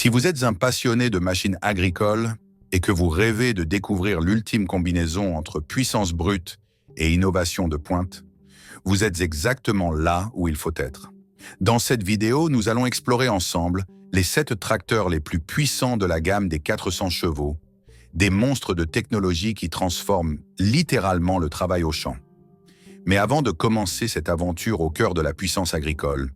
Si vous êtes un passionné de machines agricoles et que vous rêvez de découvrir l'ultime combinaison entre puissance brute et innovation de pointe, vous êtes exactement là où il faut être. Dans cette vidéo, nous allons explorer ensemble les 7 tracteurs les plus puissants de la gamme des 400 chevaux, des monstres de technologie qui transforment littéralement le travail au champ. Mais avant de commencer cette aventure au cœur de la puissance agricole,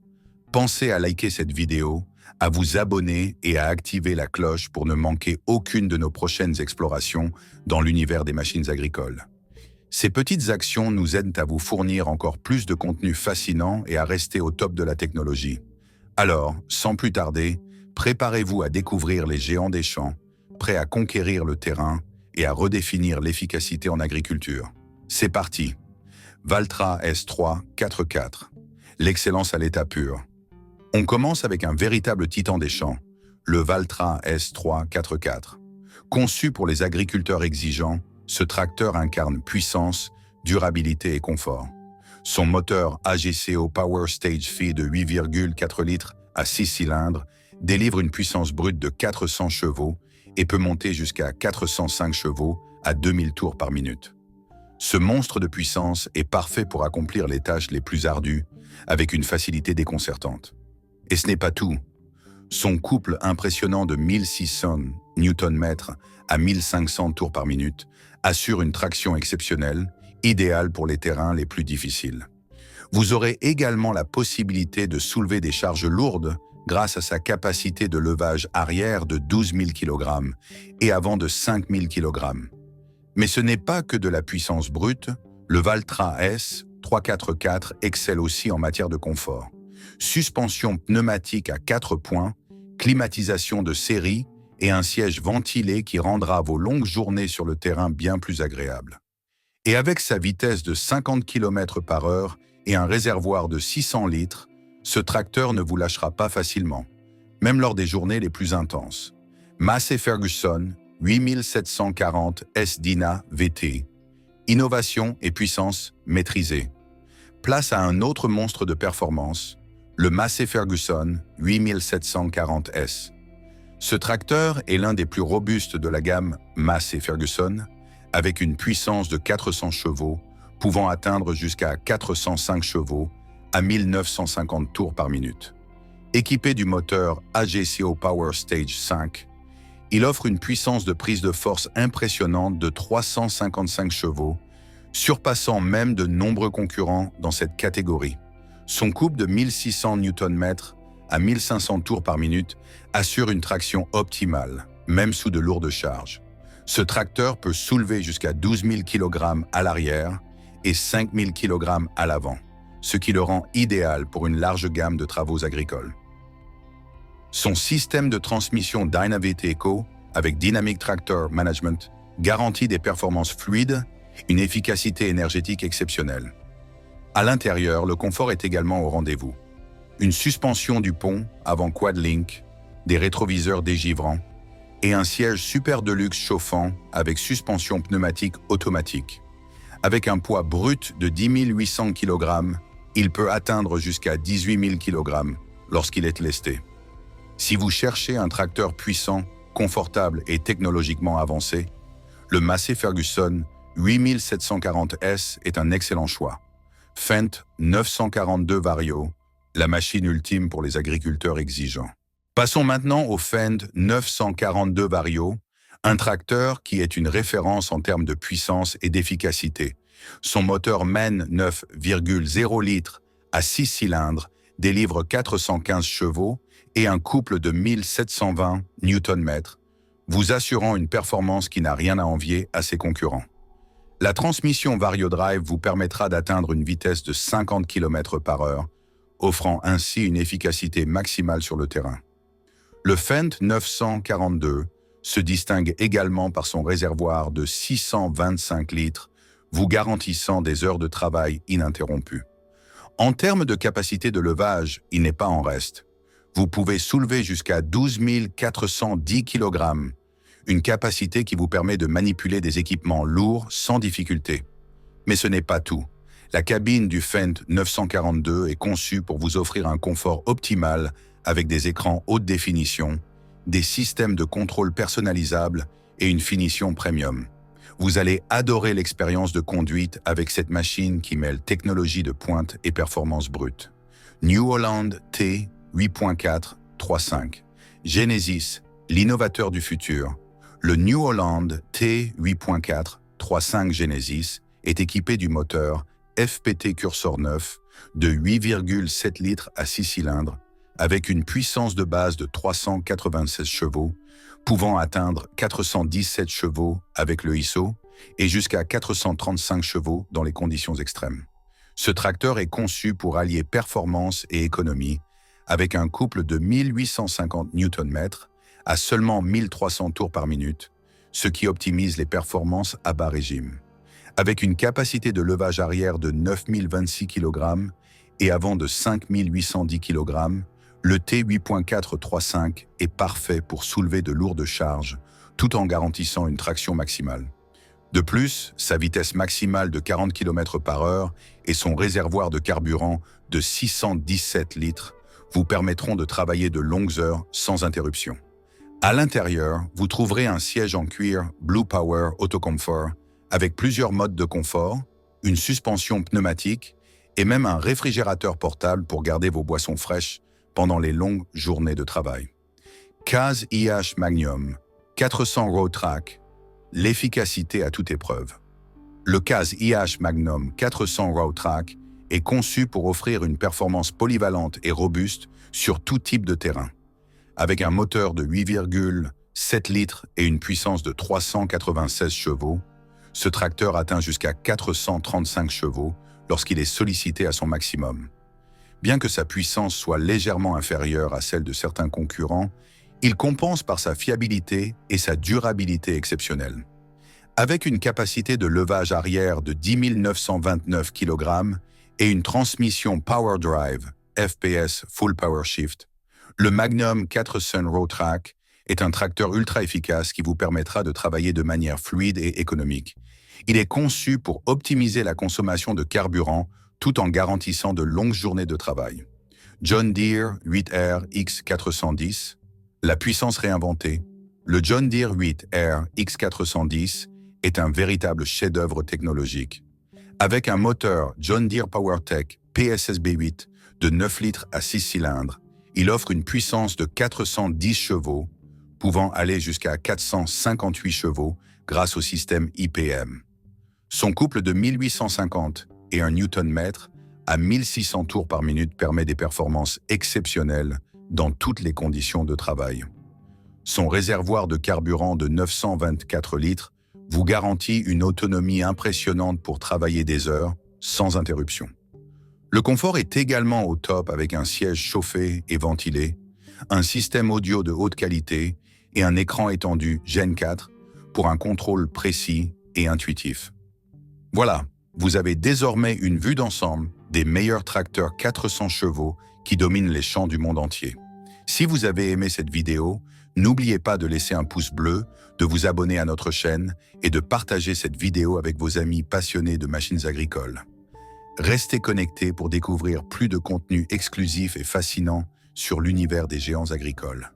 pensez à liker cette vidéo, à vous abonner et à activer la cloche pour ne manquer aucune de nos prochaines explorations dans l'univers des machines agricoles. Ces petites actions nous aident à vous fournir encore plus de contenu fascinant et à rester au top de la technologie. Alors, sans plus tarder, préparez-vous à découvrir les géants des champs, prêts à conquérir le terrain et à redéfinir l'efficacité en agriculture. C'est parti! Valtra S3 4x4, l'excellence à l'état pur. On commence avec un véritable titan des champs, le Valtra S3 4x4. Conçu pour les agriculteurs exigeants, ce tracteur incarne puissance, durabilité et confort. Son moteur AGCO Power Stage Phi de 8,4 litres à 6 cylindres délivre une puissance brute de 400 chevaux et peut monter jusqu'à 405 chevaux à 2000 tours par minute. Ce monstre de puissance est parfait pour accomplir les tâches les plus ardues avec une facilité déconcertante. Et ce n'est pas tout. Son couple impressionnant de 1600 Nm à 1500 tours par minute assure une traction exceptionnelle, idéale pour les terrains les plus difficiles. Vous aurez également la possibilité de soulever des charges lourdes grâce à sa capacité de levage arrière de 12 000 kg et avant de 5 000 kg. Mais ce n'est pas que de la puissance brute, le Valtra S 3x4 excelle aussi en matière de confort. Suspension pneumatique à 4 points, climatisation de série et un siège ventilé qui rendra vos longues journées sur le terrain bien plus agréables. Et avec sa vitesse de 50 km/h et un réservoir de 600 litres, ce tracteur ne vous lâchera pas facilement, même lors des journées les plus intenses. Massey Ferguson 8740 S Dyna VT. Innovation et puissance maîtrisée. Place à un autre monstre de performance, le Massey Ferguson 8740 S. Ce tracteur est l'un des plus robustes de la gamme Massey Ferguson, avec une puissance de 400 chevaux, pouvant atteindre jusqu'à 405 chevaux à 1950 tours par minute. Équipé du moteur AGCO Power Stage 5, il offre une puissance de prise de force impressionnante de 355 chevaux, surpassant même de nombreux concurrents dans cette catégorie. Son couple de 1600 Nm à 1500 tours par minute assure une traction optimale, même sous de lourdes charges. Ce tracteur peut soulever jusqu'à 12 000 kg à l'arrière et 5 000 kg à l'avant, ce qui le rend idéal pour une large gamme de travaux agricoles. Son système de transmission Dynavit Eco avec Dynamic Tractor Management garantit des performances fluides, une efficacité énergétique exceptionnelle. À l'intérieur, le confort est également au rendez-vous. Une suspension du pont avant Quadlink, des rétroviseurs dégivrants et un siège super deluxe chauffant avec suspension pneumatique automatique. Avec un poids brut de 10 800 kg, il peut atteindre jusqu'à 18 000 kg lorsqu'il est lesté. Si vous cherchez un tracteur puissant, confortable et technologiquement avancé, le Massey Ferguson 8740S est un excellent choix. Fendt 942 Vario, la machine ultime pour les agriculteurs exigeants. Passons maintenant au Fendt 942 Vario, un tracteur qui est une référence en termes de puissance et d'efficacité. Son moteur MAN 9,0 litres à 6 cylindres délivre 415 chevaux et un couple de 1720 Nm, vous assurant une performance qui n'a rien à envier à ses concurrents. La transmission VarioDrive vous permettra d'atteindre une vitesse de 50 km/h, offrant ainsi une efficacité maximale sur le terrain. Le Fendt 942 se distingue également par son réservoir de 625 litres, vous garantissant des heures de travail ininterrompues. En termes de capacité de levage, il n'est pas en reste. Vous pouvez soulever jusqu'à 12 410 kg, une capacité qui vous permet de manipuler des équipements lourds sans difficulté. Mais ce n'est pas tout. La cabine du Fendt 942 est conçue pour vous offrir un confort optimal avec des écrans haute définition, des systèmes de contrôle personnalisables et une finition premium. Vous allez adorer l'expérience de conduite avec cette machine qui mêle technologie de pointe et performance brute. New Holland T 8.4 3.5. Genesis, l'innovateur du futur. Le New Holland T 8.4 3.5 Genesis est équipé du moteur FPT Cursor 9 de 8,7 litres à 6 cylindres avec une puissance de base de 396 chevaux, pouvant atteindre 417 chevaux avec le ISO et jusqu'à 435 chevaux dans les conditions extrêmes. Ce tracteur est conçu pour allier performance et économie avec un couple de 1850 Nm à seulement 1300 tours par minute, ce qui optimise les performances à bas régime. Avec une capacité de levage arrière de 9026 kg et avant de 5810 kg, le T 8.4 3.5 est parfait pour soulever de lourdes charges, tout en garantissant une traction maximale. De plus, sa vitesse maximale de 40 km/h et son réservoir de carburant de 617 litres vous permettront de travailler de longues heures sans interruption. À l'intérieur, vous trouverez un siège en cuir Blue Power Auto Comfort avec plusieurs modes de confort, une suspension pneumatique et même un réfrigérateur portable pour garder vos boissons fraîches pendant les longues journées de travail. CAZ IH Magnum 400 Road Track, l'efficacité à toute épreuve. Le CAZ IH Magnum 400 Road Track est conçu pour offrir une performance polyvalente et robuste sur tout type de terrain. Avec un moteur de 8,7 litres et une puissance de 396 chevaux, ce tracteur atteint jusqu'à 435 chevaux lorsqu'il est sollicité à son maximum. Bien que sa puissance soit légèrement inférieure à celle de certains concurrents, il compense par sa fiabilité et sa durabilité exceptionnelle. Avec une capacité de levage arrière de 10 929 kg et une transmission Power Drive FPS Full Power Shift, le Magnum 400 Road Track est un tracteur ultra efficace qui vous permettra de travailler de manière fluide et économique. Il est conçu pour optimiser la consommation de carburant tout en garantissant de longues journées de travail. John Deere 8R X410, la puissance réinventée. Le John Deere 8R X410 est un véritable chef-d'œuvre technologique. Avec un moteur John Deere PowerTech PSSB8 de 9 litres à 6 cylindres, il offre une puissance de 410 chevaux, pouvant aller jusqu'à 458 chevaux grâce au système IPM. Son couple de 1850 et 1 Nm à 1600 tours par minute permet des performances exceptionnelles dans toutes les conditions de travail. Son réservoir de carburant de 924 litres vous garantit une autonomie impressionnante pour travailler des heures sans interruption. Le confort est également au top avec un siège chauffé et ventilé, un système audio de haute qualité et un écran étendu Gen 4 pour un contrôle précis et intuitif. Voilà, vous avez désormais une vue d'ensemble des meilleurs tracteurs 400 chevaux qui dominent les champs du monde entier. Si vous avez aimé cette vidéo, n'oubliez pas de laisser un pouce bleu, de vous abonner à notre chaîne et de partager cette vidéo avec vos amis passionnés de machines agricoles. Restez connectés pour découvrir plus de contenus exclusifs et fascinants sur l'univers des géants agricoles.